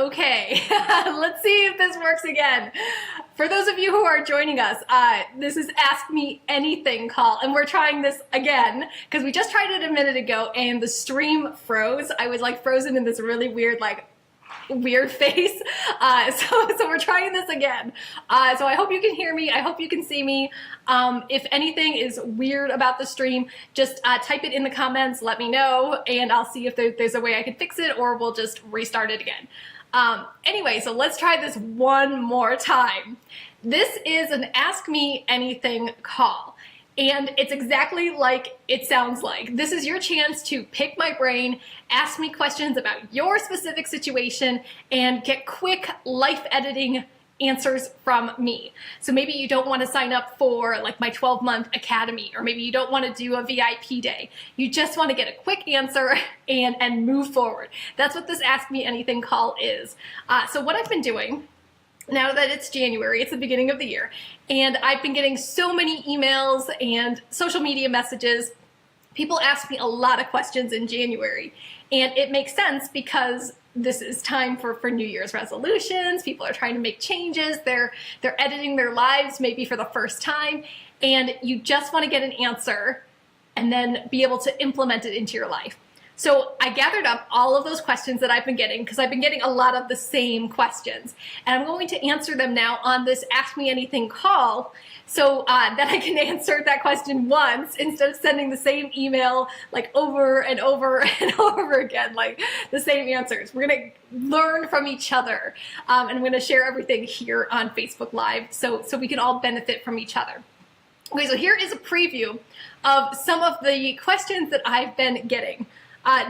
Okay, let's see if this works again. For those of you who are joining us, this is Ask Me Anything call, and we're trying this again because we just tried it a minute ago and the stream froze. I was like frozen in this really weird, weird face. So we're trying this again. So I hope you can hear me. I hope you can see me. If anything is weird about the stream, just type it in the comments, let me know, and I'll see if there's a way I can fix it, or we'll just restart it again. Anyway, so let's try this one more time. This is an Ask Me Anything call. And it's exactly like it sounds like. This is your chance to pick my brain, ask me questions about your specific situation, and get quick life editing answers from me. So maybe you don't want to sign up for my 12-month academy, or maybe you don't want to do a VIP day. You just want to get a quick answer and move forward. That's what this Ask Me Anything call is. So what I've been doing, now that it's January, it's the beginning of the year, and I've been getting so many emails and social media messages. People ask me a lot of questions in January, and it makes sense because this is time for New Year's resolutions. People are trying to make changes. They're editing their lives maybe for the first time, and you just want to get an answer and then be able to implement it into your life. So I gathered up all of those questions that I've been getting, because I've been getting a lot of the same questions, and I'm going to answer them now on this Ask Me Anything call, so that I can answer that question once instead of sending the same email over and over and over again, the same answers. We're gonna learn from each other, and I'm gonna share everything here on Facebook Live so we can all benefit from each other. Okay, so here is a preview of some of the questions that I've been getting.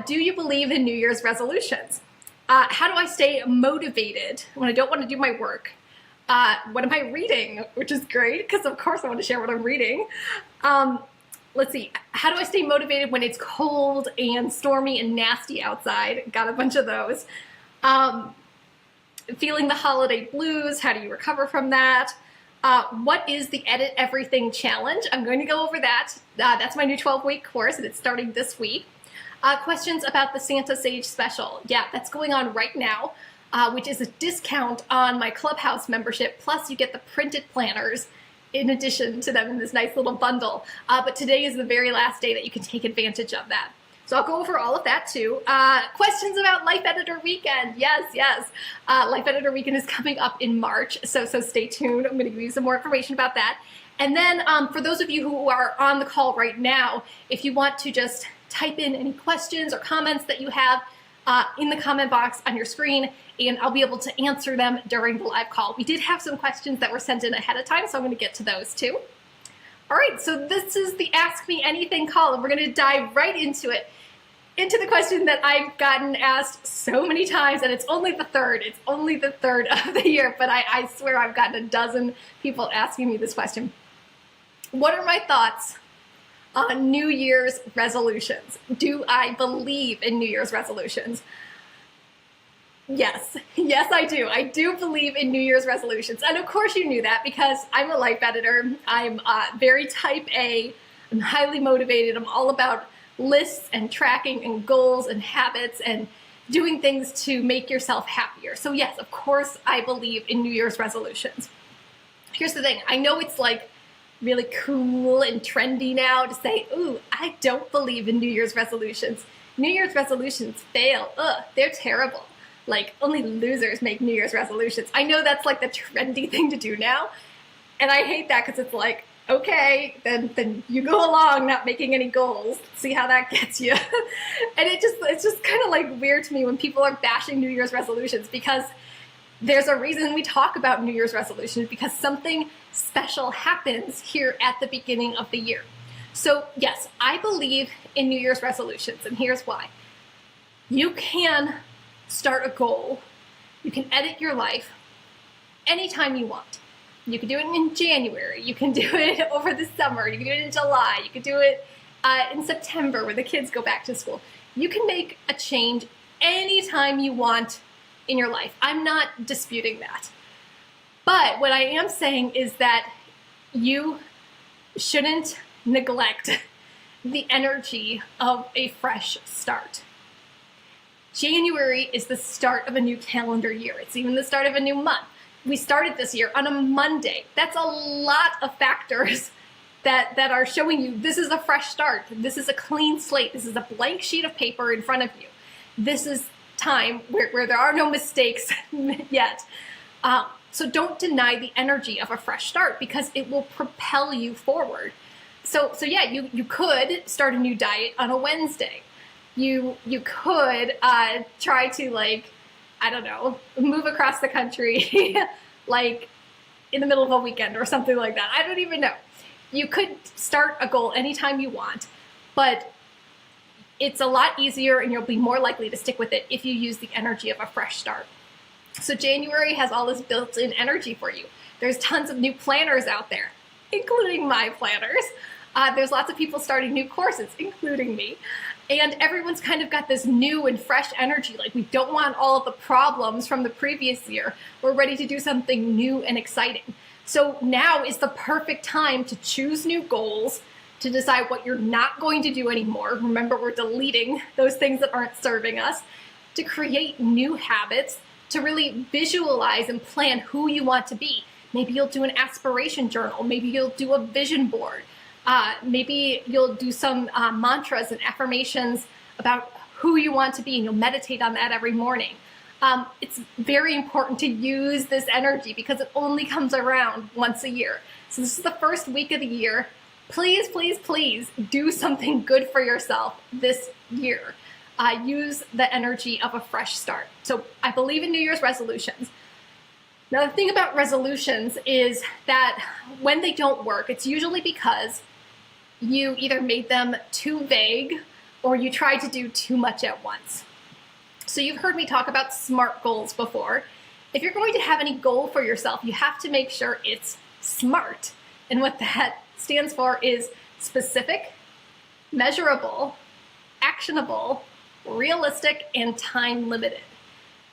Do you believe in New Year's resolutions? How do I stay motivated when I don't want to do my work? What am I reading? Which is great, because of course I want to share what I'm reading. Let's see. How do I stay motivated when it's cold and stormy and nasty outside? Got a bunch of those. Feeling the holiday blues. How do you recover from that? What is the Edit Everything Challenge? I'm going to go over that. That's my new 12-week course, and it's starting this week. Questions about the Santa Sage special. Yeah, that's going on right now, which is a discount on my Clubhouse membership. Plus, you get the printed planners in addition to them in this nice little bundle. But today is the very last day that you can take advantage of that. So I'll go over all of that too. Questions about Life Editor Weekend. Yes. Life Editor Weekend is coming up in March, so stay tuned. I'm going to give you some more information about that. And then for those of you who are on the call right now, if you want to just type in any questions or comments that you have in the comment box on your screen, and I'll be able to answer them during the live call. We did have some questions that were sent in ahead of time, so I'm going to get to those too. All right, so this is the Ask Me Anything call, and we're going to dive right into it, into the question that I've gotten asked so many times, and it's only the third. It's only the third of the year, but I swear I've gotten a dozen people asking me this question. What are my thoughts on New Year's resolutions? Do I believe in New Year's resolutions? Yes, I do. I do believe in New Year's resolutions. And of course you knew that, because I'm a life editor. I'm very type A. I'm highly motivated. I'm all about lists and tracking and goals and habits and doing things to make yourself happier. So yes, of course I believe in New Year's resolutions. Here's the thing. I know it's really cool and trendy now to say, ooh, I don't believe in New Year's resolutions. New Year's resolutions fail. Ugh, they're terrible. Only losers make New Year's resolutions. I know that's the trendy thing to do now, and I hate that, because it's okay, then you go along not making any goals. See how that gets you. And it's just kind of weird to me when people are bashing New Year's resolutions, because there's a reason we talk about New Year's resolutions, because something special happens here at the beginning of the year. So yes, I believe in New Year's resolutions, and here's why. You can start a goal. You can edit your life anytime you want. You can do it in January. You can do it over the summer. You can do it in July. You can do it in September when the kids go back to school. You can make a change anytime you want in your life. I'm not disputing that. But what I am saying is that you shouldn't neglect the energy of a fresh start. January is the start of a new calendar year. It's even the start of a new month. We started this year on a Monday. That's a lot of factors that are showing you this is a fresh start. This is a clean slate. This is a blank sheet of paper in front of you. This is time where there are no mistakes yet. So don't deny the energy of a fresh start, because it will propel you forward. So yeah, you could start a new diet on a Wednesday. You could try to, like, I don't know, move across the country like in the middle of a weekend or something like that. I don't even know. You could start a goal anytime you want, but it's a lot easier and you'll be more likely to stick with it if you use the energy of a fresh start. So January has all this built-in energy for you. There's tons of new planners out there, including my planners. There's lots of people starting new courses, including me. And everyone's kind of got this new and fresh energy. Like, we don't want all of the problems from the previous year. We're ready to do something new and exciting. So now is the perfect time to choose new goals, to decide what you're not going to do anymore. Remember, we're deleting those things that aren't serving us, to create new habits, to really visualize and plan who you want to be. Maybe you'll do an aspiration journal. Maybe you'll do a vision board. Maybe you'll do some mantras and affirmations about who you want to be, and you'll meditate on that every morning. It's very important to use this energy because it only comes around once a year. So this is the first week of the year. Please, please, please do something good for yourself this year. Use the energy of a fresh start. So I believe in New Year's resolutions. Now, the thing about resolutions is that when they don't work, it's usually because you either made them too vague or you tried to do too much at once. So you've heard me talk about SMART goals before. If you're going to have any goal for yourself, you have to make sure it's SMART. And what that stands for is specific, measurable, actionable, realistic, and time limited.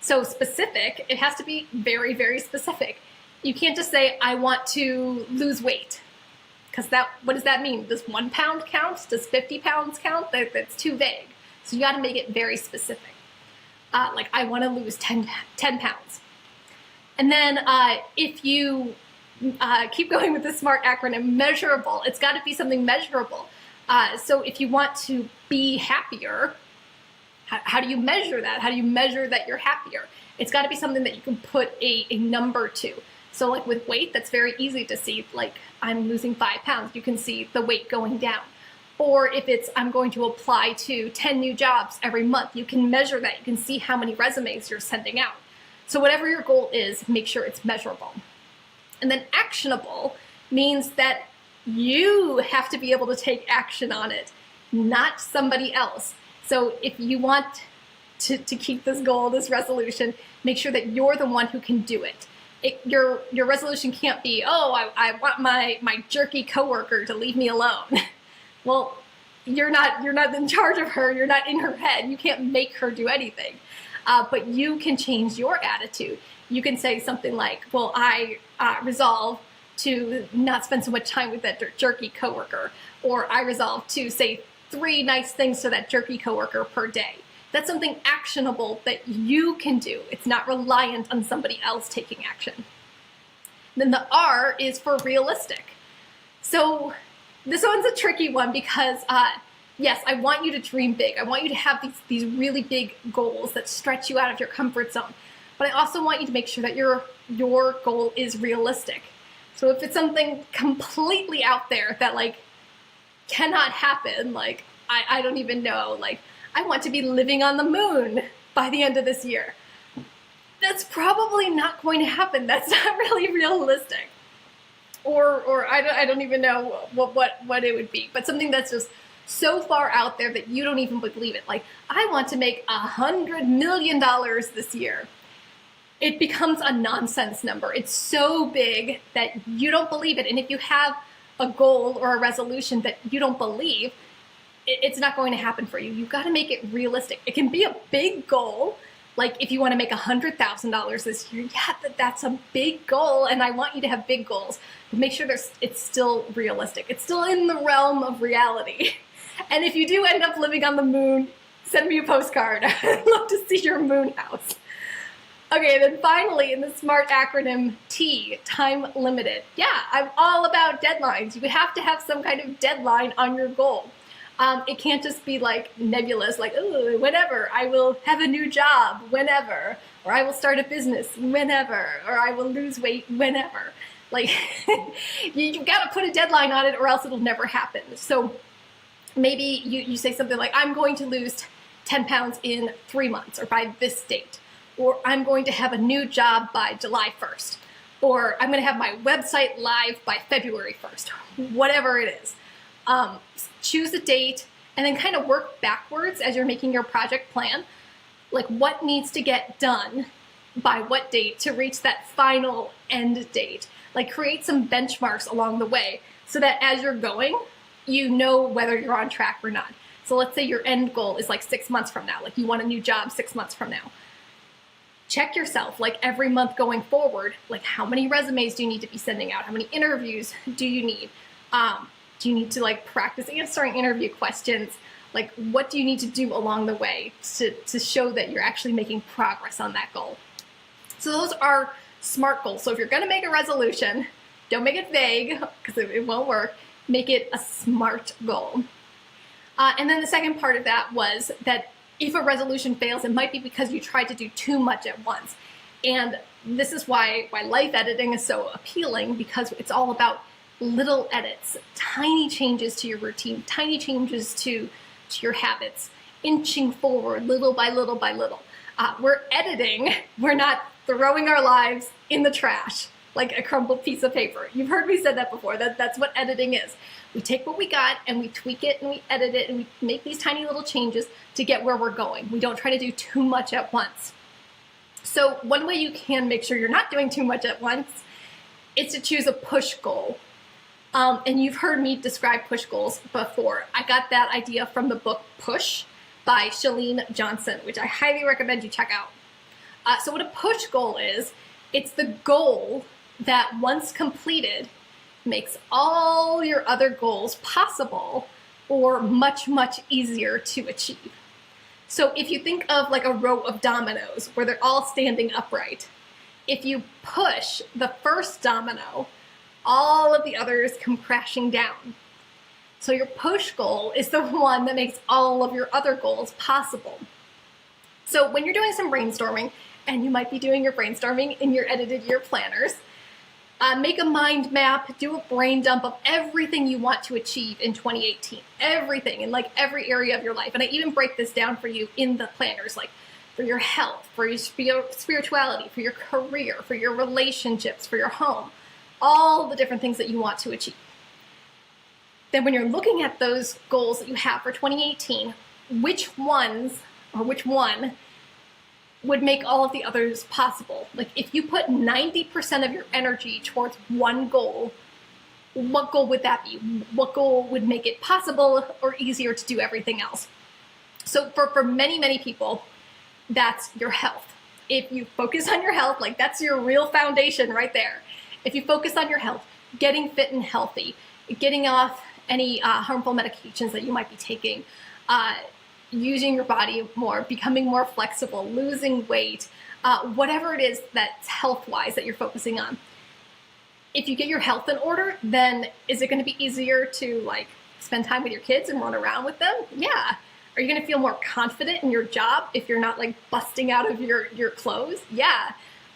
So specific, it has to be very, very specific. You can't just say, I want to lose weight. Because what does that mean? Does 1 pound count? Does 50 pounds count? That's too vague. So you got to make it very specific. Like, I want to lose 10 pounds. And then if you keep going with the SMART acronym, measurable, it's got to be something measurable. So if you want to be happier, how do you measure that? How do you measure that you're happier? It's got to be something that you can put a number to. So like with weight, that's very easy to see. Like, I'm losing 5 pounds. You can see the weight going down. Or if it's, I'm going to apply to 10 new jobs every month, you can measure that. You can see how many resumes you're sending out. So whatever your goal is, make sure it's measurable. And then actionable means that you have to be able to take action on it, not somebody else. So if you want to keep this goal, this resolution, make sure that you're the one who can do it. Your resolution can't be, oh, I want my jerky coworker to leave me alone. Well, you're not in charge of her. You're not in her head. You can't make her do anything. But you can change your attitude. You can say something like, well, I resolve to not spend so much time with that jerky coworker, or I resolve to say 3 nice things to that jerky coworker per day. That's something actionable that you can do. It's not reliant on somebody else taking action. Then the R is for realistic. So this one's a tricky one because, yes, I want you to dream big. I want you to have these really big goals that stretch you out of your comfort zone. But I also want you to make sure that your goal is realistic. So if it's something completely out there that, like, cannot happen, like, I don't even know, like, I want to be living on the moon by the end of this year. That's probably not going to happen. That's not really realistic. Or I don't even know what it would be, but something that's just so far out there that you don't even believe it. Like, I want to make $100 million this year. It becomes a nonsense number. It's so big that you don't believe it. And if you have a goal or a resolution that you don't believe, it's not going to happen for you. You've got to make it realistic. It can be a big goal. Like, if you want to make $100,000 this year, yeah, that's a big goal, and I want you to have big goals. But make sure it's still realistic. It's still in the realm of reality. And if you do end up living on the moon, Send me a postcard. I'd love to see your moon house. Okay, then finally, in the SMART acronym T, time limited. Yeah, I'm all about deadlines. You have to have some kind of deadline on your goal. It can't just be like nebulous, like, oh, whenever, I will have a new job, whenever, or I will start a business, whenever, or I will lose weight, whenever. Like, you've got to put a deadline on it or else it'll never happen. So maybe you say something like, I'm going to lose 10 pounds in 3 months or by this date, or I'm going to have a new job by July 1st, or I'm going to have my website live by February 1st, whatever it is. Choose a date and then kind of work backwards as you're making your project plan. Like what needs to get done by what date to reach that final end date. Like create some benchmarks along the way so that as you're going, you know whether you're on track or not. So let's say your end goal is like 6 months from now, like you want a new job 6 months from now. Check yourself like every month going forward, like how many resumes do you need to be sending out? How many interviews do you need? Do you need to like practice answering interview questions? Like what do you need to do along the way to show that you're actually making progress on that goal? So those are SMART goals. So if you're gonna make a resolution, don't make it vague because it won't work. Make it a SMART goal. And then the second part of that was that if a resolution fails, it might be because you tried to do too much at once. And this is why life editing is so appealing, because it's all about little edits, tiny changes to your routine, tiny changes to your habits, inching forward little by little by little. We're editing, we're not throwing our lives in the trash like a crumpled piece of paper. You've heard me say that before, that's what editing is. We take what we got and we tweak it and we edit it and we make these tiny little changes to get where we're going. We don't try to do too much at once. So one way you can make sure you're not doing too much at once is to choose a push goal. And you've heard me describe push goals before. I got that idea from the book Push by Chalene Johnson, which I highly recommend you check out. So what a push goal is, it's the goal that once completed makes all your other goals possible or much, much easier to achieve. So if you think of like a row of dominoes where they're all standing upright, if you push the first domino, all of the others come crashing down. So your push goal is the one that makes all of your other goals possible. So when you're doing some brainstorming, and you might be doing your brainstorming in your edited year planners, make a mind map, do a brain dump of everything you want to achieve in 2018. Everything in like every area of your life. And I even break this down for you in the planners, like for your health, for your spirituality, for your career, for your relationships, for your home. All the different things that you want to achieve. Then when you're looking at those goals that you have for 2018, which one would make all of the others possible? Like if you put 90% of your energy towards one goal, what goal would that be? What goal would make it possible or easier to do everything else? So for many, many people, that's your health. If you focus on your health, like that's your real foundation right there. If you focus on your health, getting fit and healthy, getting off any harmful medications that you might be taking, using your body more, becoming more flexible, losing weight, whatever it is that's health-wise that you're focusing on. If you get your health in order, then is it going to be easier to like spend time with your kids and run around with them? Yeah. Are you going to feel more confident in your job if you're not like busting out of your clothes? Yeah.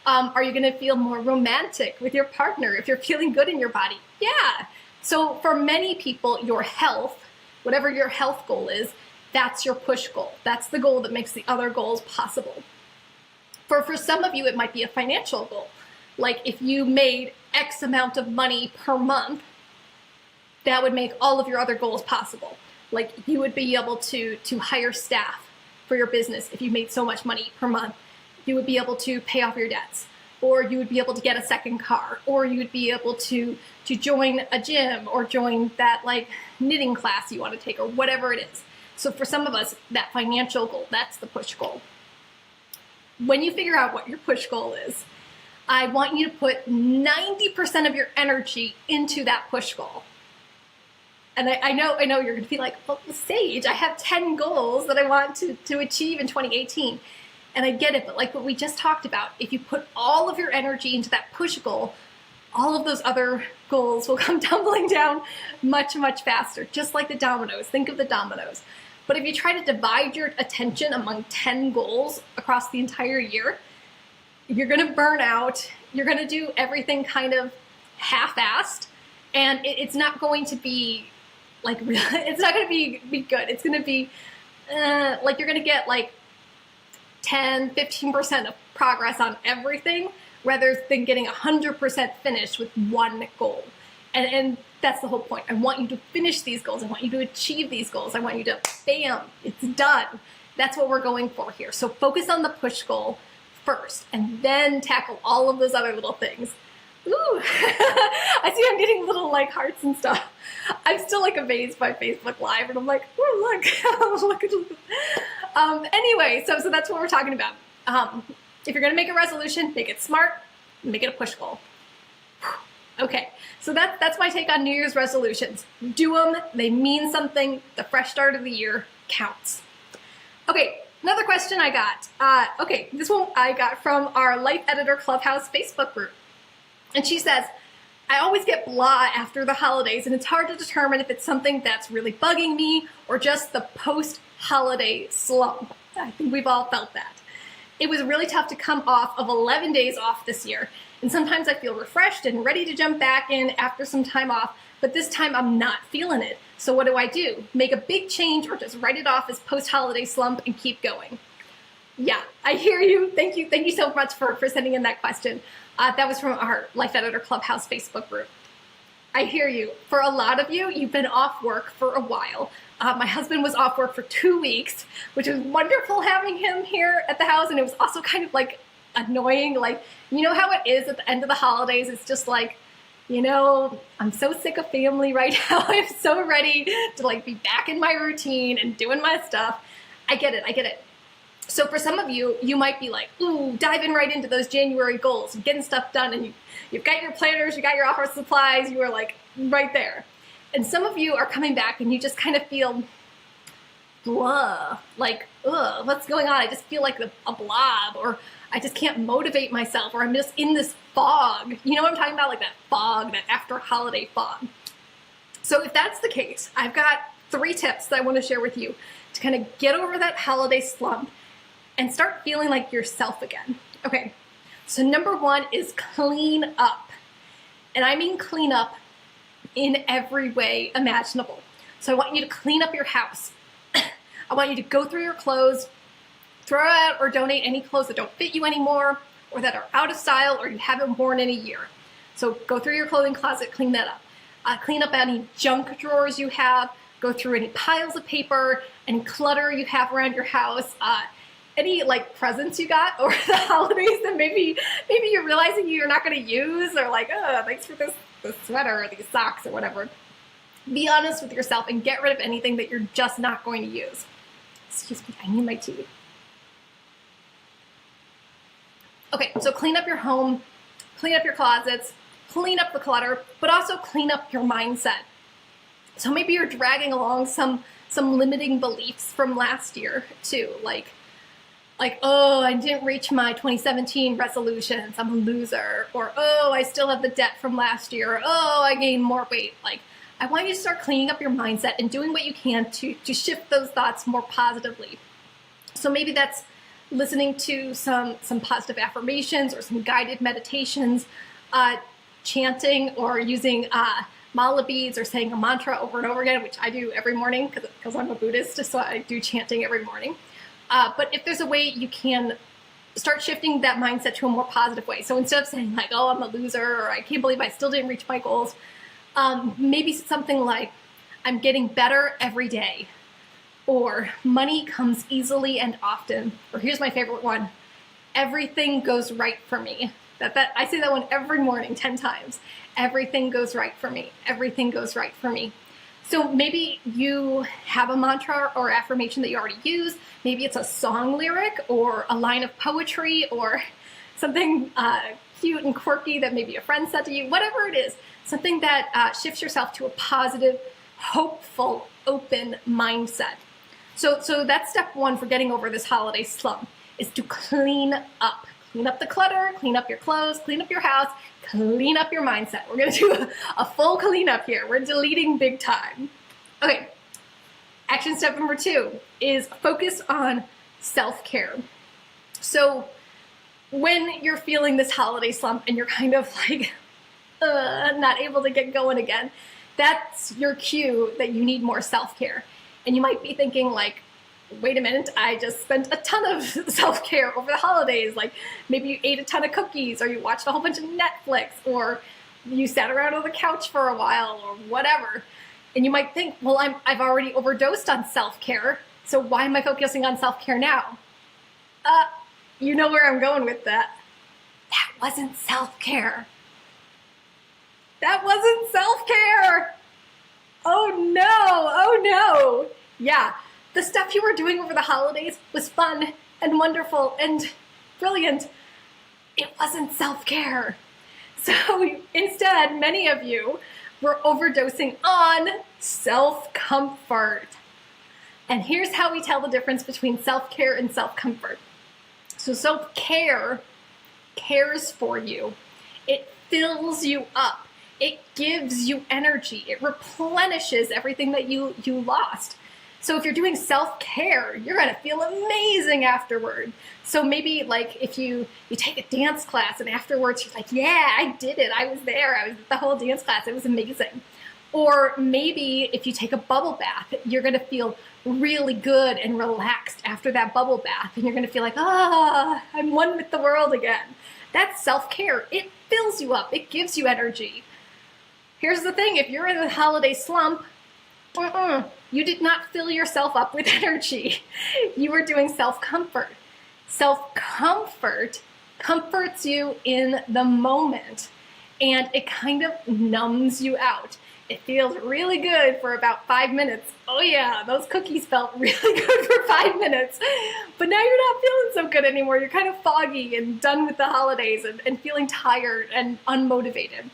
Are you going to feel more romantic with your partner if you're feeling good in your body? Yeah. So for many people, your health, whatever your health goal is, that's your push goal. That's the goal that makes the other goals possible. For some of you, it might be a financial goal. Like if you made X amount of money per month, that would make all of your other goals possible. Like you would be able to hire staff for your business if you made so much money per month. You would be able to pay off your debts, or you would be able to get a second car, or you would be able to join a gym or join that like knitting class you want to take or whatever it is. So for some of us, that financial goal, that's the push goal. When you figure out what your push goal is, I want you to put 90% of your energy into that push goal. And I know you're gonna be like, well, Sage, I have 10 goals that I want to achieve in 2018. And I get it, but like what we just talked about, if you put all of your energy into that push goal, all of those other goals will come tumbling down much, much faster, just like the dominoes. Think of the dominoes. But if you try to divide your attention among 10 goals across the entire year, you're gonna burn out, you're gonna do everything kind of half-assed, and it's not going to be like, it's not gonna be good. It's gonna be like you're gonna get like 10, 15% of progress on everything rather than getting 100% finished with one goal. And that's the whole point. I want you to finish these goals. I want you to achieve these goals. I want you to, bam, it's done. That's what we're going for here. So focus on the push goal first and then tackle all of those other little things. Ooh, I see I'm getting little like hearts and stuff. I'm still like amazed by Facebook Live and I'm like, oh, look, look at this. Anyway, so that's what we're talking about. If you're gonna make a resolution, make it smart, make it a push goal. Okay, so that's my take on New Year's resolutions. Do them, they mean something. The fresh start of the year counts. Okay, another question I got. Okay, this one I got from our Life Editor Clubhouse Facebook group. And she says, I always get blah after the holidays and it's hard to determine if it's something that's really bugging me or just the post-holiday slump. I think we've all felt that. It was really tough to come off of 11 days off this year. And sometimes I feel refreshed and ready to jump back in after some time off, but this time I'm not feeling it. So what do? Make a big change or just write it off as post-holiday slump and keep going? Yeah, I hear you. Thank you so much for sending in that question. That was from our Life Editor Clubhouse Facebook group. I hear you. For a lot of you, you've been off work for a while. My husband was off work for 2 weeks, which was wonderful having him here at the house. And it was also kind of like annoying. Like, you know how it is at the end of the holidays? It's just like, you know, I'm so sick of family right now. I'm so ready to like be back in my routine and doing my stuff. I get it. So for some of you, you might be like, ooh, diving right into those January goals, getting stuff done, and you've got your planners, you got your office supplies, you are like right there. And some of you are coming back and you just kind of feel blah, like, ugh, what's going on? I just feel like a blob, or I just can't motivate myself, or I'm just in this fog. You know what I'm talking about? Like that fog, that after holiday fog. So if that's the case, I've got 3 tips that I want to share with you to kind of get over that holiday slump and start feeling like yourself again. Okay, so number 1 is clean up. And I mean clean up in every way imaginable. So I want you to clean up your house. I want you to go through your clothes, throw out or donate any clothes that don't fit you anymore, or that are out of style, or you haven't worn in a year. So go through your clothing closet, clean that up. Clean up any junk drawers you have, go through any piles of paper, any clutter you have around your house, any like presents you got over the holidays that maybe you're realizing you're not going to use, or like, oh, thanks for this sweater or these socks or whatever. Be honest with yourself and get rid of anything that you're just not going to use. Excuse me, I need my tea. Okay, so clean up your home, clean up your closets, clean up the clutter, but also clean up your mindset. So maybe you're dragging along some limiting beliefs from last year too, like, oh, I didn't reach my 2017 resolutions, I'm a loser. Or, oh, I still have the debt from last year. Or, oh, I gained more weight. Like, I want you to start cleaning up your mindset and doing what you can to shift those thoughts more positively. So maybe that's listening to some positive affirmations or some guided meditations, chanting or using mala beads or saying a mantra over and over again, which I do every morning because I'm a Buddhist, so I do chanting every morning. But if there's a way you can start shifting that mindset to a more positive way. So instead of saying like, oh, I'm a loser, or I can't believe I still didn't reach my goals, maybe something like, I'm getting better every day, or money comes easily and often, or here's my favorite one, everything goes right for me. That I say that one every morning 10 times. Everything goes right for me. Everything goes right for me. So maybe you have a mantra or affirmation that you already use. Maybe it's a song lyric or a line of poetry or something cute and quirky that maybe a friend said to you, whatever it is, something that shifts yourself to a positive hopeful, open mindset. So that's step one for getting over this holiday slump, is to clean up. Clean up the clutter, clean up your clothes, clean up your house, clean up your mindset. We're gonna do a full cleanup here. We're deleting big time. Okay, action step number 2 is focus on self-care. So when you're feeling this holiday slump and you're kind of like not able to get going again, that's your cue that you need more self-care. And you might be thinking like, wait a minute, I just spent a ton of self-care over the holidays. Like maybe you ate a ton of cookies, or you watched a whole bunch of Netflix, or you sat around on the couch for a while, or whatever. And you might think, well, I've already overdosed on self-care, so why am I focusing on self-care now? You know where I'm going with that. That wasn't self-care. That wasn't self-care. Oh no. Yeah, the stuff you were doing over the holidays was fun and wonderful and brilliant. It wasn't self-care. So instead, many of you were overdosing on self-comfort. And here's how we tell the difference between self-care and self-comfort. So self-care cares for you. It fills you up. It gives you energy. It replenishes everything that you lost. So if you're doing self-care, you're gonna feel amazing afterward. So maybe like if you take a dance class and afterwards you're like, yeah, I did it. I was there. I was at the whole dance class. It was amazing. Or maybe if you take a bubble bath, you're gonna feel really good and relaxed after that bubble bath. And you're gonna feel like, I'm one with the world again. That's self-care. It fills you up. It gives you energy. Here's the thing, if you're in a holiday slump, you did not fill yourself up with energy. You were doing self-comfort. Self-comfort comforts you in the moment, and it kind of numbs you out. It feels really good for about 5 minutes. Oh yeah, those cookies felt really good for 5 minutes. But now you're not feeling so good anymore. You're kind of foggy and done with the holidays and feeling tired and unmotivated.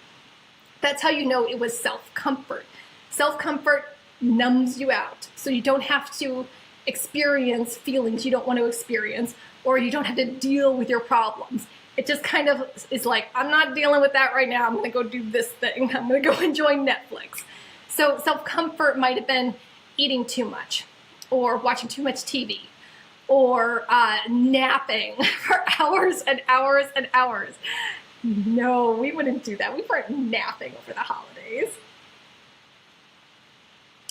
That's how you know it was self-comfort. Self-comfort numbs you out, so you don't have to experience feelings you don't want to experience, or you don't have to deal with your problems. It just kind of is like, I'm not dealing with that right now. I'm gonna go do this thing. I'm gonna go enjoy Netflix. So self-comfort might have been eating too much, or watching too much TV, or napping for hours and hours and hours. No, we wouldn't do that. We weren't napping over the holidays.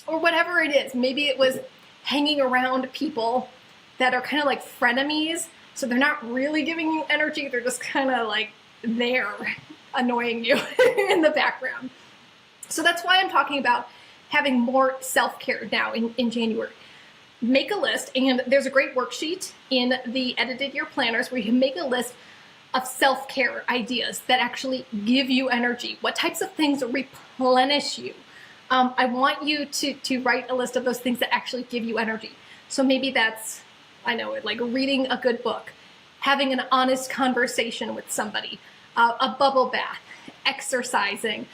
Or whatever it is. Maybe it was hanging around people that are kind of like frenemies. So they're not really giving you energy. They're just kind of like there, annoying you in the background. So that's why I'm talking about having more self-care now in January. Make a list, and there's a great worksheet in the Edited Year Planners where you can make a list of self-care ideas that actually give you energy. What types of things replenish you? I want you to write a list of those things that actually give you energy. So maybe that's, I know it, like reading a good book, having an honest conversation with somebody, a bubble bath, exercising,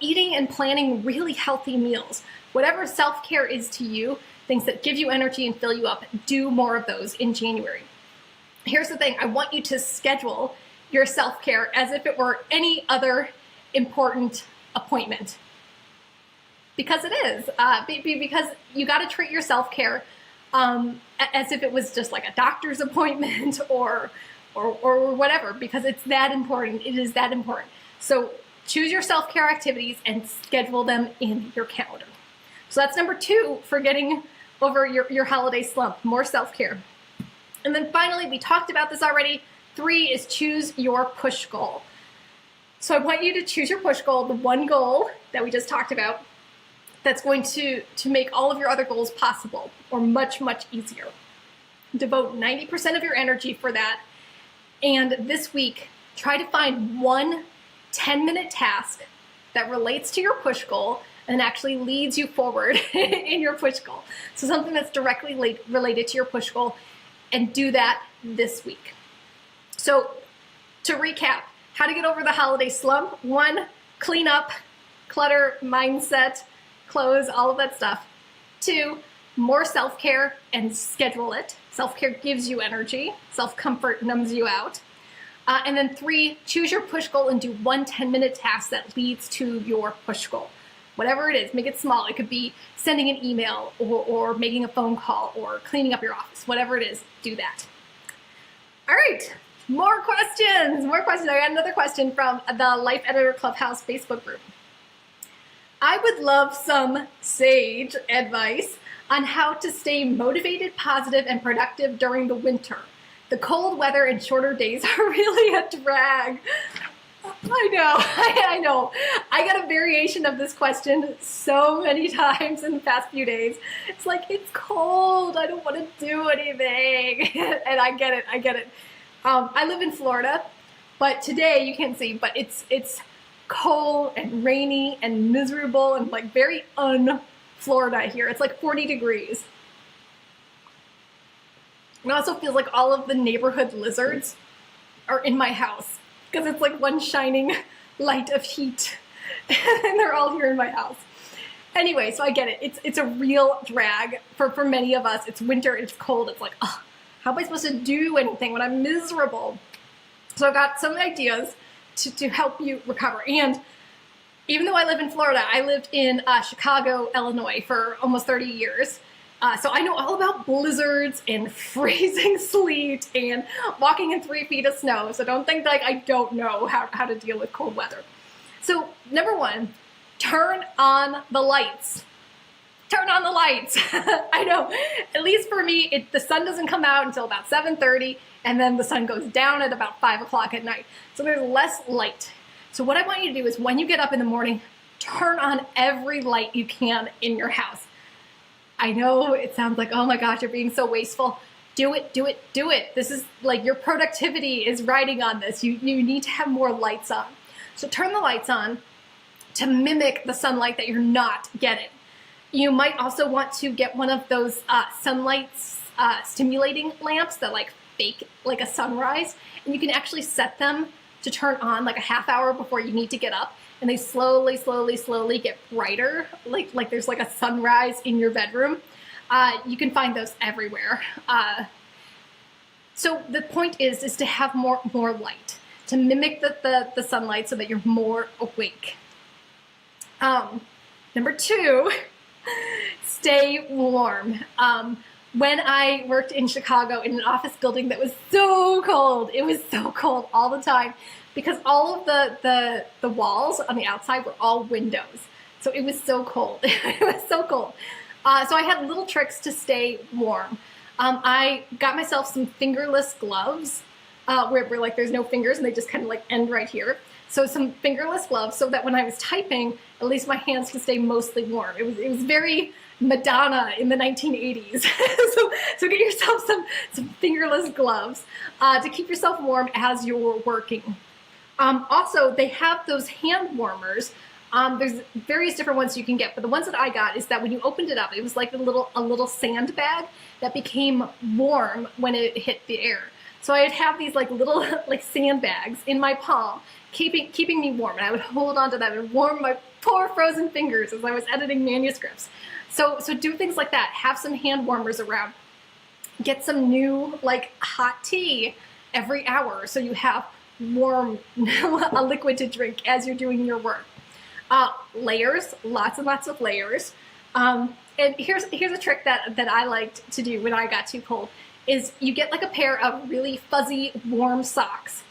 eating and planning really healthy meals. Whatever self-care is to you, things that give you energy and fill you up, do more of those in January. Here's the thing, I want you to schedule your self-care as if it were any other important appointment. Because it is, because you gotta treat your self-care as if it was just like a doctor's appointment or whatever, because it's that important, it is that important. So choose your self-care activities and schedule them in your calendar. So that's number 2 for getting over your holiday slump, more self-care. And then finally, we talked about this already, 3 is choose your push goal. So I want you to choose your push goal, the one goal that we just talked about, that's going to make all of your other goals possible or much, much easier. Devote 90% of your energy for that. And this week, try to find one 10-minute task that relates to your push goal and actually leads you forward in your push goal. So something that's directly related to your push goal, and do that this week. So to recap, how to get over the holiday slump. 1, clean up, clutter, mindset, clothes, all of that stuff. 2, more self-care and schedule it. Self-care gives you energy. Self-comfort numbs you out. And then 3, choose your push goal and do one 10-minute task that leads to your push goal. Whatever it is, make it small. It could be sending an email or making a phone call or cleaning up your office. Whatever it is, do that. All right, more questions. I got another question from the Life Editor Clubhouse Facebook group. I would love some sage advice on how to stay motivated, positive, and productive during the winter. The cold weather and shorter days are really a drag. I know. I got a variation of this question so many times in the past few days. It's like, it's cold, I don't want to do anything. And I get it. I live in Florida, but today, you can't see, but it's cold and rainy and miserable and like very un-Florida here. It's like 40 degrees. It also feels like all of the neighborhood lizards are in my house because it's like one shining light of heat and they're all here in my house. Anyway, so I get it. It's a real drag for many of us. It's winter, it's cold. It's like, oh, how am I supposed to do anything when I'm miserable? So I've got some ideas to help you recover. And even though I live in Florida, I lived in Chicago, Illinois for almost 30 years. So I know all about blizzards and freezing sleet and walking in 3 feet of snow. So don't think like I don't know how to deal with cold weather. So number 1, turn on the lights. Turn on the lights. I know, at least for me, the sun doesn't come out until about 7:30, and then the sun goes down at about 5 o'clock at night. So there's less light. So what I want you to do is when you get up in the morning, turn on every light you can in your house. I know it sounds like, oh my gosh, you're being so wasteful. Do it, do it, do it. This is like your productivity is riding on this. You need to have more lights on. So turn the lights on to mimic the sunlight that you're not getting. You might also want to get one of those sunlight stimulating lamps that like fake like a sunrise, and you can actually set them to turn on like a half hour before you need to get up, and they slowly get brighter, like there's like a sunrise in your bedroom. You can find those everywhere. So the point is to have more light, to mimic the sunlight so that you're more awake. Number 2, stay warm. When I worked in Chicago in an office building that was so cold, it was so cold all the time because all of the walls on the outside were all windows. So it was so cold. It was so cold. So I had little tricks to stay warm. I got myself some fingerless gloves where like there's no fingers and they just kind of like end right here. So some fingerless gloves so that when I was typing, at least my hands could stay mostly warm. It was very Madonna in the 1980s. so get yourself some fingerless gloves to keep yourself warm as you're working. Also, they have those hand warmers. There's various different ones you can get, but the ones that I got is that when you opened it up, it was like a little sandbag that became warm when it hit the air. So I'd have these like little like sandbags in my palm, keeping me warm, and I would hold on to that and warm my poor frozen fingers as I was editing manuscripts. So do things like that. Have some hand warmers around. Get some new like hot tea every hour so you have warm a liquid to drink as you're doing your work. Layers, lots and lots of layers. And here's a trick that I liked to do when I got too cold is you get like a pair of really fuzzy warm socks.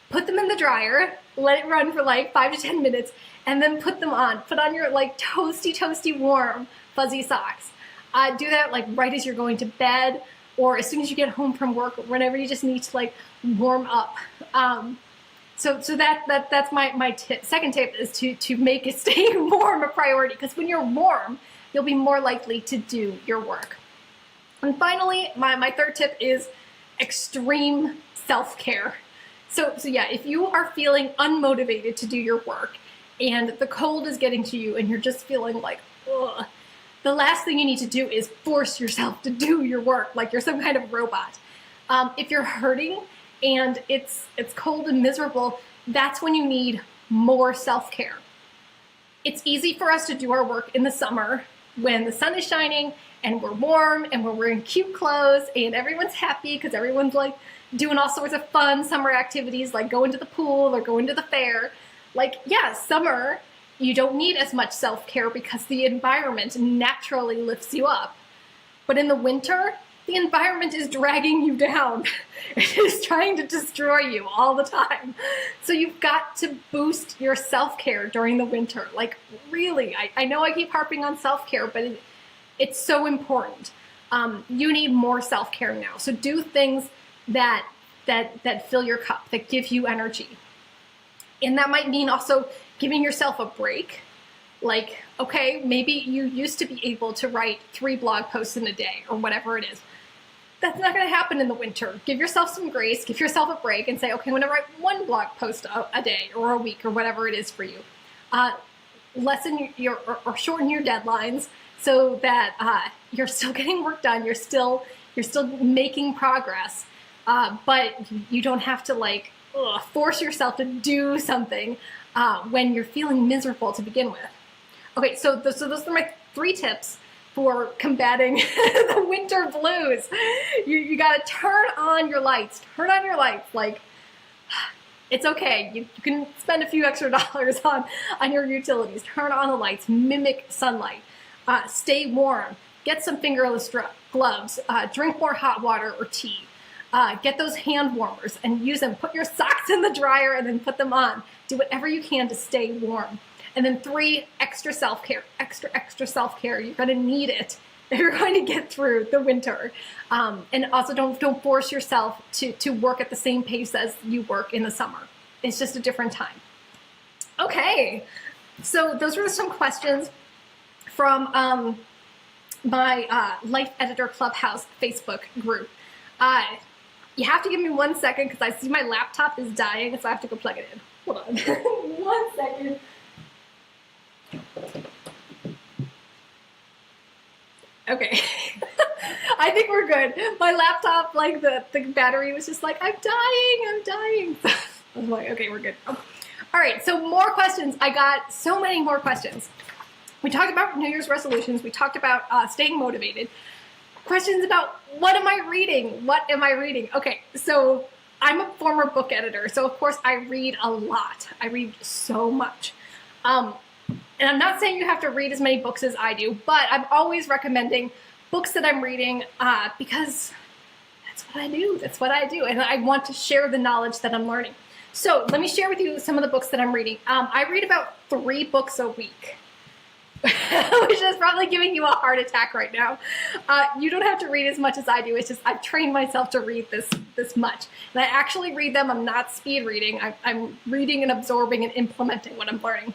Put them in the dryer, let it run for like 5 to 10 minutes, and then put them on. Put on your like toasty warm fuzzy socks. Do that like right as you're going to bed or as soon as you get home from work or whenever you just need to like warm up. So that's my tip. Second tip is to make it staying warm a priority, because when you're warm, you'll be more likely to do your work. And finally, my third tip is extreme self-care. So yeah, if you are feeling unmotivated to do your work and the cold is getting to you and you're just feeling like, ugh, the last thing you need to do is force yourself to do your work like you're some kind of robot. If you're hurting and it's cold and miserable, that's when you need more self-care. It's easy for us to do our work in the summer when the sun is shining and we're warm and we're wearing cute clothes and everyone's happy because everyone's like doing all sorts of fun summer activities like going to the pool or going to the fair. Like, yeah, summer, you don't need as much self-care because the environment naturally lifts you up. But in the winter, the environment is dragging you down. It is trying to destroy you all the time. So you've got to boost your self-care during the winter. Like, really, I know I keep harping on self-care, but it's so important. You need more self-care now. So do things that fill your cup, that give you energy. And that might mean also giving yourself a break. Like, okay, maybe you used to be able to write 3 blog posts in a day or whatever it is. That's not going to happen in the winter. Give yourself some grace, give yourself a break and say, okay, I'm going to write 1 blog post a day or a week or whatever it is for you. Lessen your or shorten your deadlines so that you're still getting work done. You're still making progress, but you don't have to like force yourself to do something when you're feeling miserable to begin with. Okay, so those are my 3 tips for combating the winter blues. You gotta turn on your lights. Turn on your lights. Like, it's okay. You can spend a few extra dollars on your utilities. Turn on the lights. Mimic sunlight. Stay warm. Get some fingerless gloves. Drink more hot water or tea. Get those hand warmers and use them. Put your socks in the dryer and then put them on. Do whatever you can to stay warm. And then 3, extra self-care, extra self-care. You're gonna need it if you're going to get through the winter. And also don't force yourself to work at the same pace as you work in the summer. It's just a different time. Okay, so those were some questions from my Life Editor Clubhouse Facebook group. You have to give me 1 second because I see my laptop is dying, so I have to go plug it in. Hold on. 1 second. Okay. I think we're good. My laptop, like the battery was just like, I'm dying. I was like, okay, we're good. Oh. All right, so more questions. I got so many more questions. We talked about New Year's resolutions. We talked about staying motivated. Questions about what am I reading? What am I reading? Okay, so I'm a former book editor, so of course I read a lot. I read so much. And I'm not saying you have to read as many books as I do, but I'm always recommending books that I'm reading because that's what I do. That's what I do. And I want to share the knowledge that I'm learning. So let me share with you some of the books that I'm reading. I read about 3 books a week, which is probably giving you a heart attack right now. You don't have to read as much as I do. It's just I've trained myself to read this much. And I actually read them. I'm not speed reading. I'm reading and absorbing and implementing what I'm learning.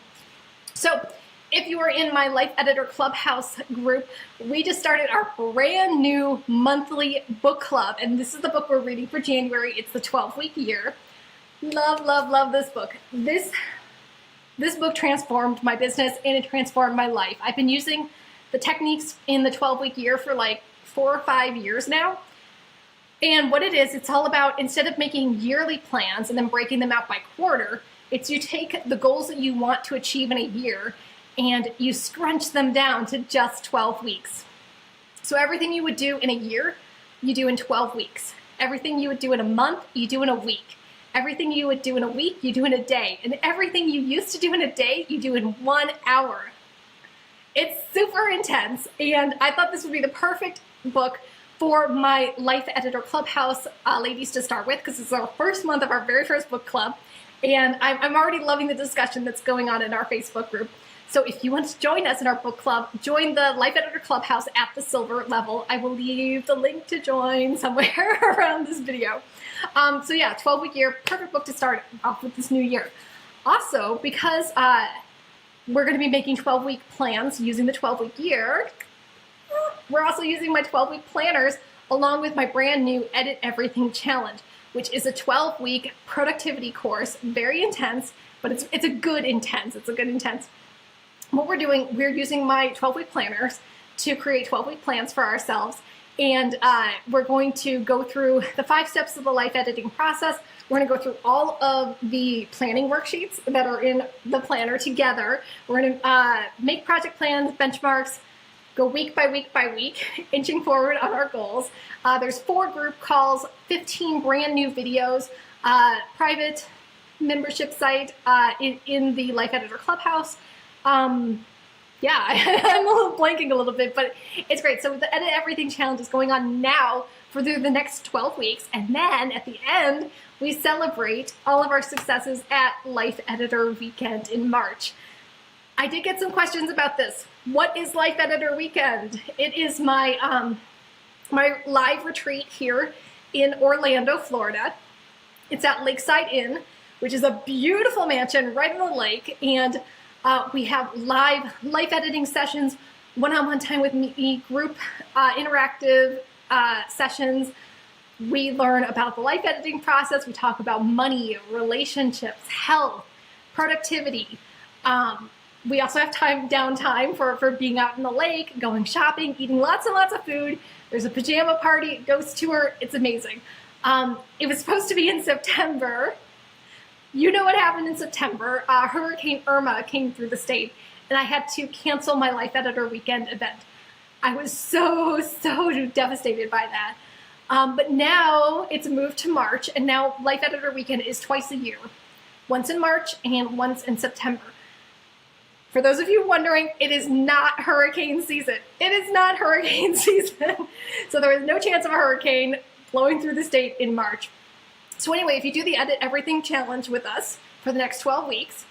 So if you are in my Life Editor Clubhouse group, we just started our brand new monthly book club. And this is the book we're reading for January. It's the 12-week year. Love, love, love this book. This book transformed my business and it transformed my life. I've been using the techniques in the 12-week year for like 4 or 5 years now. And what it is, it's all about, instead of making yearly plans and then breaking them out by quarter, it's you take the goals that you want to achieve in a year and you scrunch them down to just 12 weeks. So everything you would do in a year, you do in 12 weeks. Everything you would do in a month, you do in a week. Everything you would do in a week, you do in a day. And everything you used to do in a day, you do in 1 hour. It's super intense. And I thought this would be the perfect book for my Life Editor Clubhouse ladies to start with, because this is our first month of our very first book club. And I'm already loving the discussion that's going on in our Facebook group. So if you want to join us in our book club, join the Life Editor Clubhouse at the silver level. I will leave the link to join somewhere around this video. So yeah, 12-week year, perfect book to start off with this new year. Also, because we're going to be making 12-week plans using the 12-week year, we're also using my 12-week planners along with my brand new Edit Everything Challenge, which is a 12-week productivity course, very intense, but it's a good intense. It's a good intense. What we're doing, we're using my 12-week planners to create 12-week plans for ourselves, And we're going to go through the 5 steps of the life editing process. We're going to go through all of the planning worksheets that are in the planner together. We're going to make project plans, benchmarks, go week by week by week, inching forward on our goals. There's 4 group calls, 15 brand new videos, private membership site in the Life Editor Clubhouse. Yeah, I'm a little blanking a little bit, but it's great. So the Edit Everything Challenge is going on now for the next 12 weeks. And then at the end, we celebrate all of our successes at Life Editor Weekend in March. I did get some questions about this. What is Life Editor Weekend? It is my, my live retreat here in Orlando, Florida. It's at Lakeside Inn, which is a beautiful mansion right on the lake. And we have live life editing sessions, one-on-one time with me, group interactive sessions. We learn about the life editing process. We talk about money, relationships, health, productivity. We also have downtime for being out in the lake, going shopping, eating lots and lots of food. There's a pajama party, ghost tour. It's amazing. It was supposed to be in September. You know what happened in September. Hurricane Irma came through the state, and I had to cancel my Life Editor Weekend event. I was so devastated by that. But now it's moved to March, and now Life Editor Weekend is twice a year, once in March and once in September. For those of you wondering, it is not hurricane season. It is not hurricane season. So there is no chance of a hurricane blowing through the state in March. So anyway, if you do the Edit Everything Challenge with us for the next 12 weeks,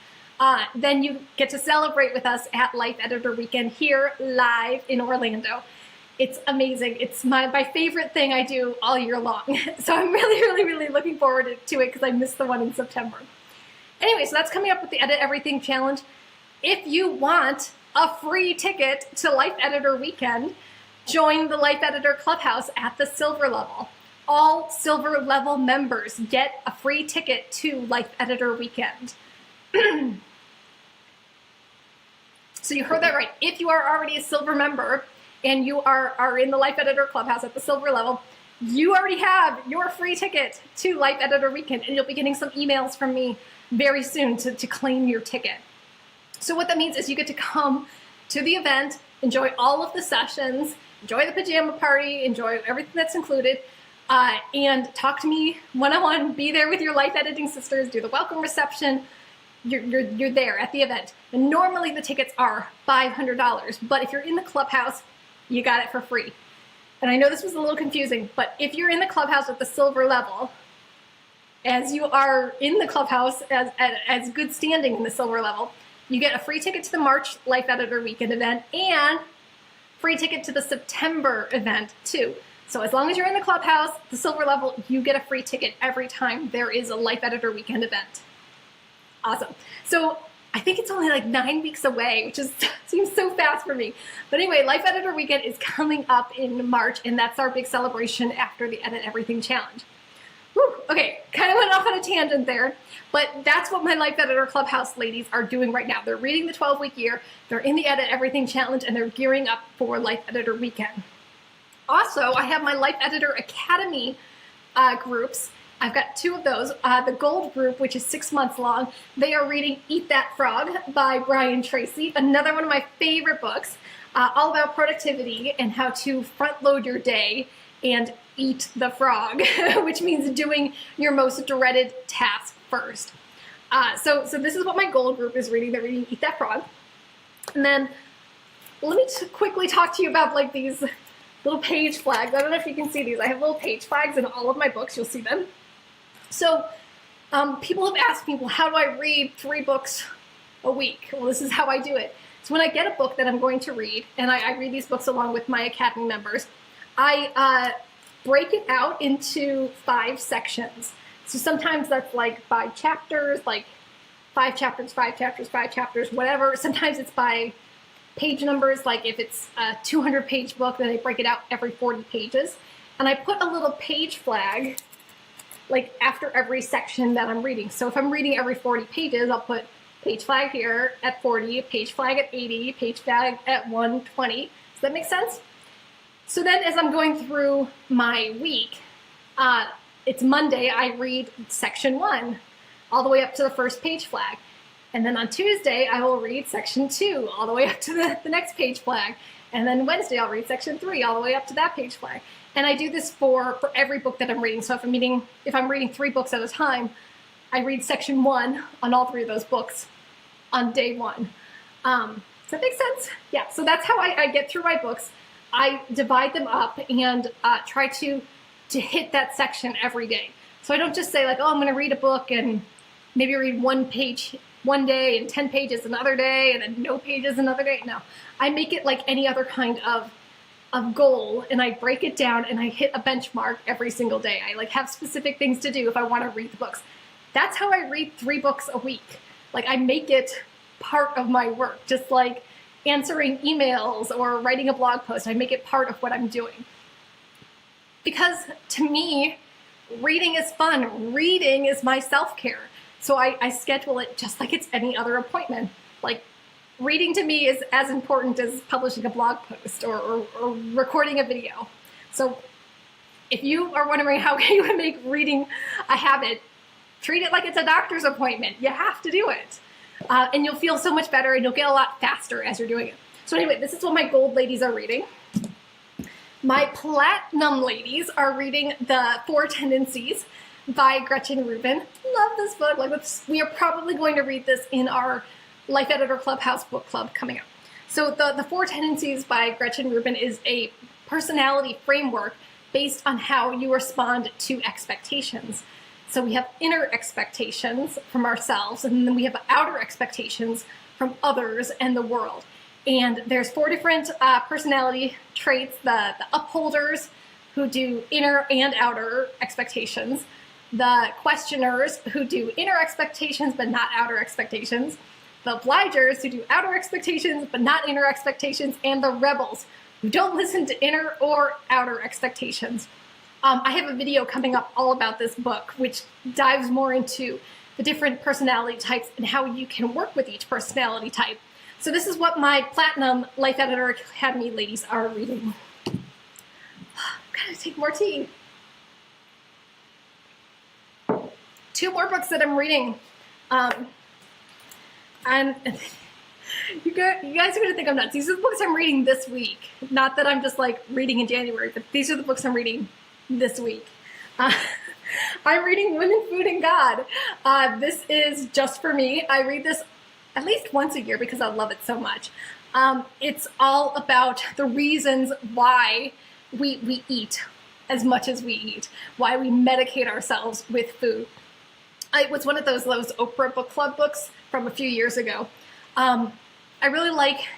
then you get to celebrate with us at Life Editor Weekend here live in Orlando. It's amazing. It's my favorite thing I do all year long. So I'm really looking forward to it because I missed the one in September. Anyway, so that's coming up with the Edit Everything Challenge. If you want a free ticket to Life Editor Weekend, join the Life Editor Clubhouse at the silver level. All silver level members get a free ticket to Life Editor Weekend. So you heard that right. If you are already a silver member and you are in the Life Editor Clubhouse at the silver level, you already have your free ticket to Life Editor Weekend, and you'll be getting some emails from me very soon to claim your ticket. So what that means is you get to come to the event, enjoy all of the sessions, enjoy the pajama party, enjoy everything that's included, and talk to me one-on-one, be there with your life editing sisters, do the welcome reception. You're there at the event. And normally the tickets are $500, but if you're in the clubhouse, you got it for free. And I know this was a little confusing, but if you're in the clubhouse at the silver level, as you are in the clubhouse as good standing in the silver level, you get a free ticket to the March Life Editor Weekend event and free ticket to the September event too. So as long as you're in the clubhouse, the silver level, you get a free ticket every time there is a Life Editor Weekend event. Awesome. So I think it's only like 9 weeks away, which seems so fast for me. But anyway, Life Editor Weekend is coming up in March, and that's our big celebration after the Edit Everything Challenge. Whew, okay, kind of went off on a tangent there, but that's what my Life Editor Clubhouse ladies are doing right now. They're reading the 12-week year, they're in the Edit Everything Challenge, and they're gearing up for Life Editor Weekend. Also, I have my Life Editor Academy groups. I've got 2 of those. The Gold group, which is 6 months long, they are reading Eat That Frog by Brian Tracy, another one of my favorite books, all about productivity and how to front load your day and eat the frog, which means doing your most dreaded task first. So this is what my Gold group is reading. They're reading Eat That Frog. And then let me quickly talk to you about like these little page flags. I don't know if you can see these. I have little page flags in all of my books. You'll see them. So people have asked me, well, how do I read 3 books a week? Well, this is how I do it. So when I get a book that I'm going to read, and I read these books along with my Academy members, I break it out into 5 sections. So sometimes that's like by chapters, like 5 chapters, 5 chapters, 5 chapters, whatever. Sometimes it's by page numbers, like if it's a 200-page book, then I break it out every 40 pages. And I put a little page flag like after every section that I'm reading. So if I'm reading every 40 pages, I'll put page flag here at 40, page flag at 80, page flag at 120. Does that make sense? So then as I'm going through my week, it's Monday, I read section 1 all the way up to the first page flag. And then on Tuesday, I will read section 2 all the way up to the next page flag. And then Wednesday, I'll read section 3 all the way up to that page flag. And I do this for every book that I'm reading. So if I'm reading 3 books at a time, I read section 1 on all 3 of those books on day 1. Does that make sense? Yeah, so that's how I get through my books. I divide them up and try to hit that section every day. So I don't just say like, oh, I'm going to read a book and maybe read 1 page one day and 10 pages another day and then no pages another day. No, I make it like any other kind of goal, and I break it down and I hit a benchmark every single day. I like have specific things to do if I want to read the books. That's how I read 3 books a week. Like I make it part of my work, just like answering emails or writing a blog post. I make it part of what I'm doing. Because to me, reading is fun. Reading is my self-care. So I schedule it just like it's any other appointment. Like reading to me is as important as publishing a blog post or recording a video. So if you are wondering how you can make reading a habit, treat it like it's a doctor's appointment. You have to do it. And you'll feel so much better and you'll get a lot faster as you're doing it. So anyway, this is what my gold ladies are reading. My platinum ladies are reading The 4 Tendencies by Gretchen and Rubin. Love this book. Like we are probably going to read this in our Life Editor Clubhouse book club coming up. So the 4 Tendencies by Gretchen Rubin is a personality framework based on how you respond to expectations. So we have inner expectations from ourselves, and then we have outer expectations from others and the world. And there's 4 different personality traits: the upholders, who do inner and outer expectations; the questioners, who do inner expectations but not outer expectations; the obligers, who do outer expectations but not inner expectations; and the rebels, who don't listen to inner or outer expectations. I have a video coming up all about this book, which dives more into the different personality types and how you can work with each personality type. So this is what my Platinum Life Editor Academy ladies are reading. Gotta take more tea. 2 more books that I'm reading. And you guys are gonna think I'm nuts. These are the books I'm reading this week. Not that I'm just like reading in January, but these are the books I'm reading this week. I'm reading Women, Food, and God. This is just for me. I read this at least once a year because I love it so much. It's all about the reasons why we eat as much as we eat, why we medicate ourselves with food. It was one of those Oprah book club books from a few years ago. I really like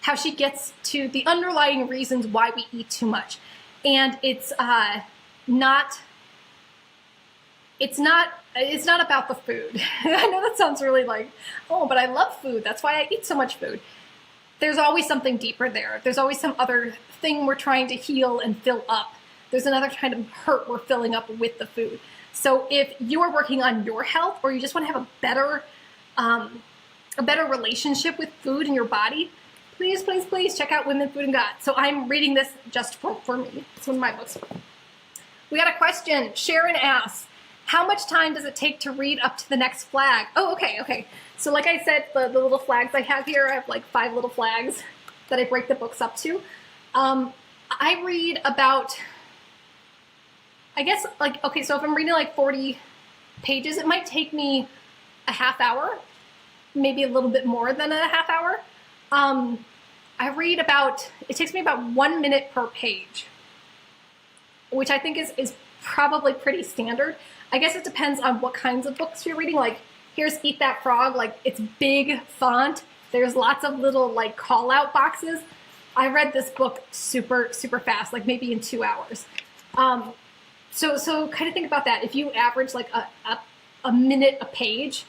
how she gets to the underlying reasons why we eat too much. And it's not about the food. I know that sounds really like, oh, but I love food. That's why I eat so much food. There's always something deeper there. There's always some other thing we're trying to heal and fill up. There's another kind of hurt we're filling up with the food. So if you are working on your health, or you just want to have a better relationship with food in your body, please, please, please check out Women, Food, and God. So I'm reading this just for me. It's one of my books. We got a question. Sharon asks, how much time does it take to read up to the next flag? Oh, okay. So like I said, the little flags I have here, I have like 5 little flags that I break the books up to. I read about, I guess, like, okay, so if I'm reading like 40 pages, it might take me a half hour, maybe a little bit more than a half hour. It takes me about 1 minute per page, which I think is probably pretty standard. I guess it depends on what kinds of books you're reading. Like, here's Eat That Frog, like it's big font. There's lots of little like call out boxes. I read this book super, super fast, like maybe in 2 hours. So kind of think about that. If you average like a minute a page,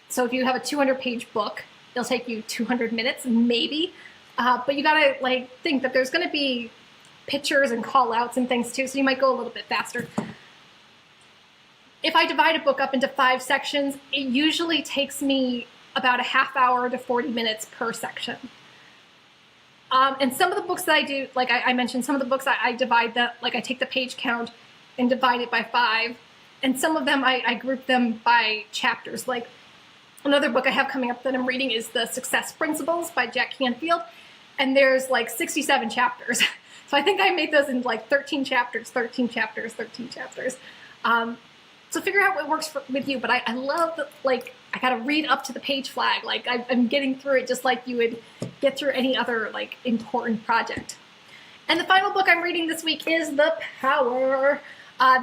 so if you have a 200-page book, it'll take you 200 minutes, maybe. But you gotta like think that there's gonna be pictures and call outs and things too, so you might go a little bit faster. If I divide a book up into 5 sections, it usually takes me about a half hour to 40 minutes per section. And some of the books that I do, like I mentioned, some of the books I divide that, like I take the page count and divide it by 5. And some of them I group them by chapters. Like another book I have coming up that I'm reading is The Success Principles by Jack Canfield. And there's like 67 chapters. So I think I made those in like 13 chapters, 13 chapters, 13 chapters. So figure out what works with you. But I love that, like, I got to read up to the page flag. Like I'm getting through it just like you would get through any other like important project. And the final book I'm reading this week is The Power.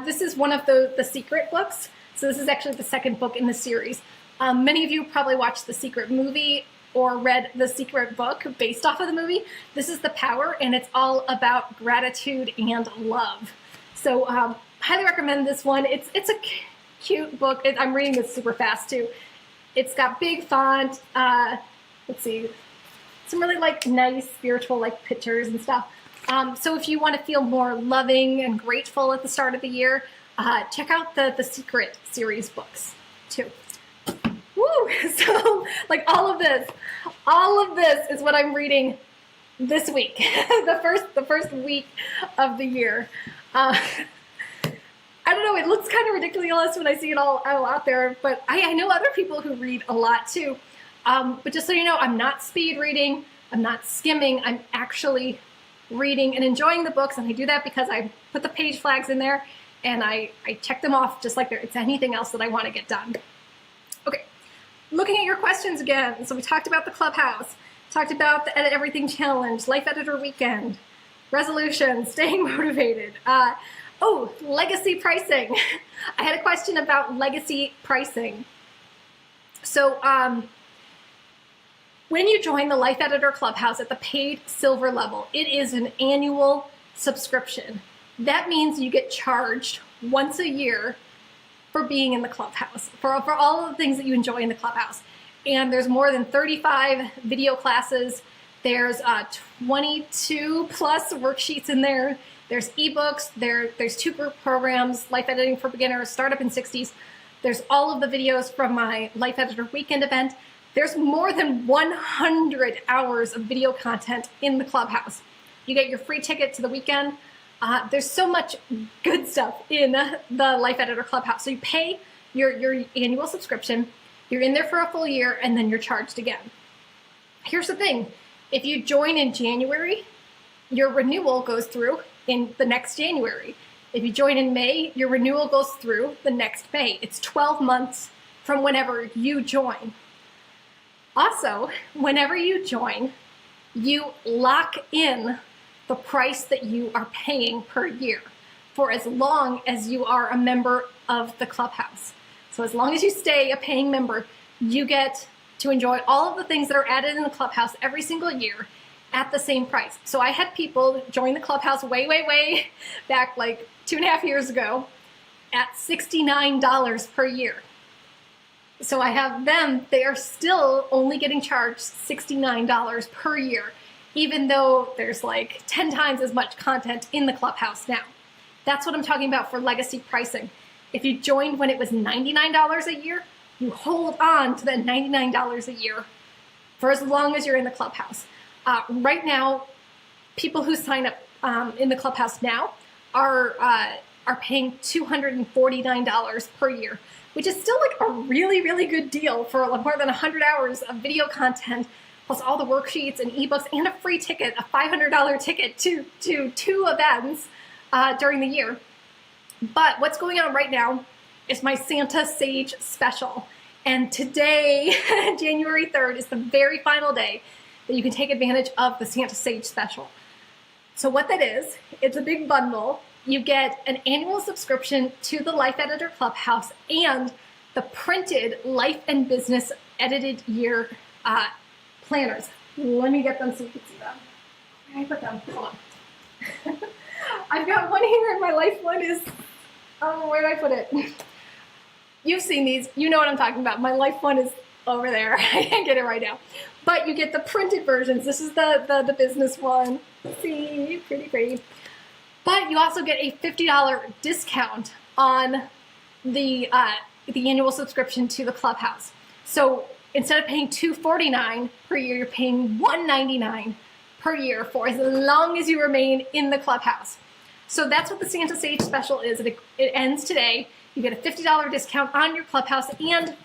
This is one of the Secret books. So this is actually the second book in the series. Many of you probably watched the Secret movie or read the Secret book based off of the movie. This is The Power, and it's all about gratitude and love. So highly recommend this one. It's a cute book. I'm reading this super fast too. It's got big font. Let's see, some really like nice spiritual like pictures and stuff. So if you want to feel more loving and grateful at the start of the year, check out the Secret series books too. Woo! So like all of this is what I'm reading this week, the first week of the year. I don't know, it looks kind of ridiculous when I see it all out there, but I know other people who read a lot too. But just so you know, I'm not speed reading, I'm not skimming, I'm actually reading and enjoying the books, and I do that because I put the page flags in there and I check them off just like it's anything else that I want to get done. Okay, looking at your questions again. So we talked about the Clubhouse, talked about the Edit Everything Challenge, Life Editor Weekend, resolutions, staying motivated. Legacy pricing. I had a question about legacy pricing. So when you join the Life Editor Clubhouse at the paid silver level, it is an annual subscription. That means you get charged once a year for being in the Clubhouse, for all of the things that you enjoy in the Clubhouse. And there's more than 35 video classes. There's 22 plus worksheets in there. There's ebooks, there's 2 group programs, Life Editing for Beginners, Startup in 60s. There's all of the videos from my Life Editor Weekend event. There's more than 100 hours of video content in the Clubhouse. You get your free ticket to the weekend. There's so much good stuff in the Life Editor Clubhouse. So you pay your annual subscription, you're in there for a full year, and then you're charged again. Here's the thing. If you join in January, your renewal goes through in the next January. If you join in May, your renewal goes through the next May. It's 12 months from whenever you join. Also, whenever you join, you lock in the price that you are paying per year for as long as you are a member of the Clubhouse. So as long as you stay a paying member, you get to enjoy all of the things that are added in the Clubhouse every single year at the same price. So I had people join the Clubhouse way back like 2.5 years ago at $69 per year. So I have them, they are still only getting charged $69 per year, even though there's like 10 times as much content in the Clubhouse now. That's what I'm talking about for legacy pricing. If you joined when it was $99 a year, you hold on to that $99 a year for as long as you're in the Clubhouse. Right now, people who sign up in the Clubhouse now are paying $249 per year, which is still like a really good deal for more than 100 hours of video content, plus all the worksheets and ebooks and a free ticket, a $500 ticket to 2 events during the year. But what's going on right now is my Santa Sage special. And today, January 3rd, is the very final day that you can take advantage of the Santa Sage special. So what that is, it's a big bundle. You get an annual subscription to the Life Editor Clubhouse and the printed Life and Business Edited Year planners. Let me get them so you can see them. Where did I put them? Hold on. I've got one here and my Life one is, where did I put it? You've seen these, you know what I'm talking about. My Life one is over there. I can't get it right now. But you get the printed versions. This is the business one. See, pretty. But you also get a $50 discount on the annual subscription to the Clubhouse. So instead of paying $249 per year, you're paying $199 per year for as long as you remain in the clubhouse. So that's what the Santa Sage special is. It ends today. You get a $50 discount on your clubhouse, and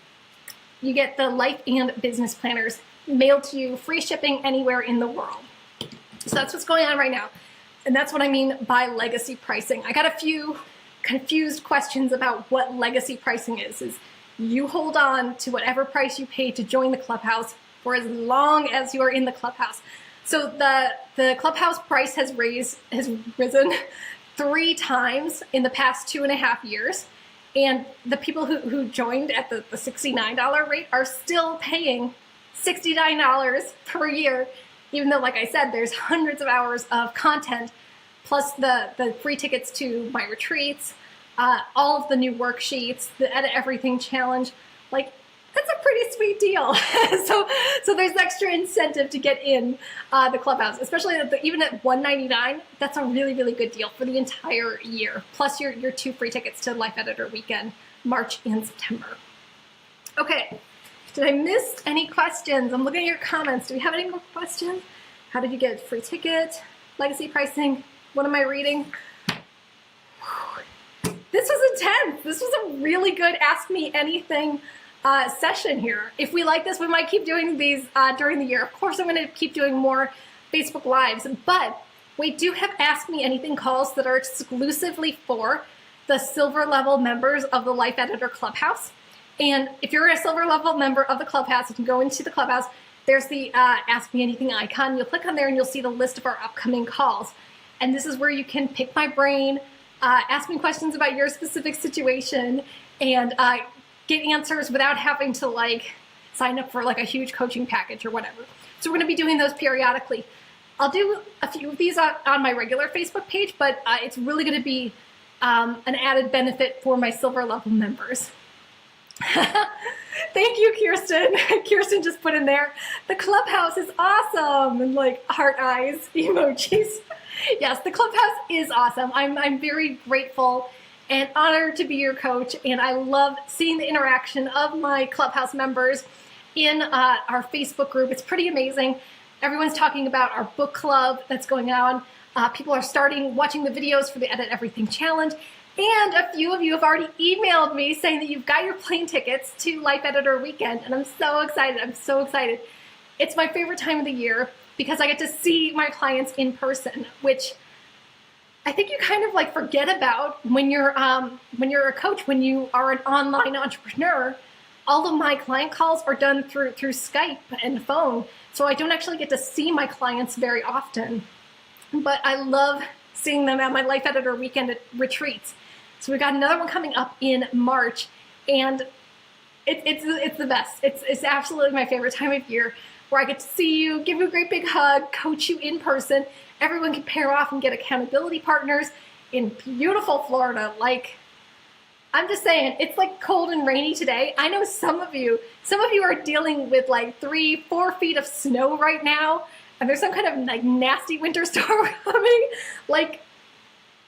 you get the life and business planners mailed to you, free shipping anywhere in the world. So that's what's going on right now. And that's what I mean by legacy pricing. I got a few confused questions about what legacy pricing is you hold on to whatever price you pay to join the clubhouse for as long as you are in the clubhouse. So the clubhouse price has risen 3 times in the past 2.5 years. And the people who joined at the $69 rate are still paying $69 per year, even though, like I said, there's hundreds of hours of content, plus the free tickets to my retreats, all of the new worksheets, the Edit Everything Challenge. Like, that's a pretty sweet deal. so there's extra incentive to get in the clubhouse, especially even at $199. That's a really, really good deal for the entire year. Plus your 2 free tickets to Life Editor Weekend, March and September. Okay, did I miss any questions? I'm looking at your comments. Do we have any more questions? How did you get free ticket? Legacy pricing? What am I reading? This was intense. This was a really good Ask Me Anything session here. If we like this, we might keep doing these during the year. Of course, I'm going to keep doing more Facebook Lives, but we do have Ask Me Anything calls that are exclusively for the silver level members of the Life Editor Clubhouse. And if you're a silver level member of the Clubhouse, you can go into the Clubhouse. There's the Ask Me Anything icon. You'll click on there and you'll see the list of our upcoming calls. And this is where you can pick my brain, ask me questions about your specific situation, and get answers without having to sign up for a huge coaching package or whatever. So we're going to be doing those periodically. I'll do a few of these on my regular Facebook page, but it's really going to be an added benefit for my silver level members. Thank you, Kirsten. Kirsten just put in there, the clubhouse is awesome, and heart eyes emojis. Yes, the clubhouse is awesome. I'm very grateful and honored to be your coach, and I love seeing the interaction of my clubhouse members in our Facebook group. It's pretty amazing. Everyone's talking about our book club that's going on. People are watching the videos for the Edit Everything Challenge. And a few of you have already emailed me saying that you've got your plane tickets to Life Editor Weekend, and I'm so excited. I'm so excited. It's my favorite time of the year because I get to see my clients in person, which I think you kind of forget about when you're a coach, when you are an online entrepreneur. All of my client calls are done through Skype and phone, so I don't actually get to see my clients very often. But I love seeing them at my Life Editor Weekend retreats. So we've got another one coming up in March, and it's the best. It's absolutely my favorite time of year, where I get to see you, give you a great big hug, coach you in person. Everyone can pair off and get accountability partners in beautiful Florida. I'm just saying, it's cold and rainy today. I know some of you are dealing with 3-4 feet of snow right now, and there's some kind of nasty winter storm coming.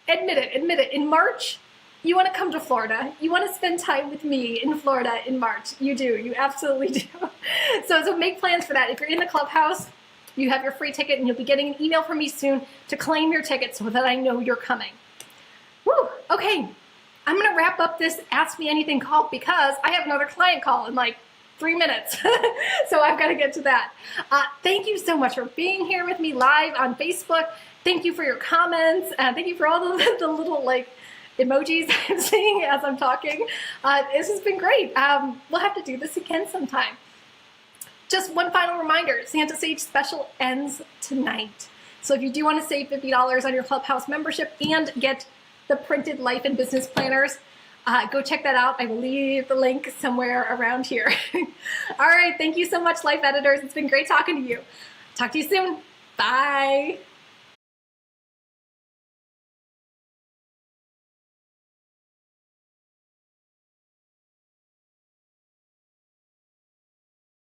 Admit it. In March, you want to come to Florida. You want to spend time with me in Florida in March. You do. You absolutely do. So make plans for that. If you're in the clubhouse, you have your free ticket, and you'll be getting an email from me soon to claim your ticket so that I know you're coming. Woo! Okay, I'm going to wrap up this Ask Me Anything call because I have another client call in 3 minutes. So I've got to get to that. Thank you so much for being here with me live on Facebook. Thank you for your comments. Thank you for all the little emojis I'm seeing as I'm talking. This has been great. We'll have to do this again sometime. Just one final reminder, Santa Sage special ends tonight. So if you do want to save $50 on your Clubhouse membership and get the printed life and business planners, go check that out. I will leave the link somewhere around here. All right, thank you so much, Life Editors. It's been great talking to you. Talk to you soon. Bye.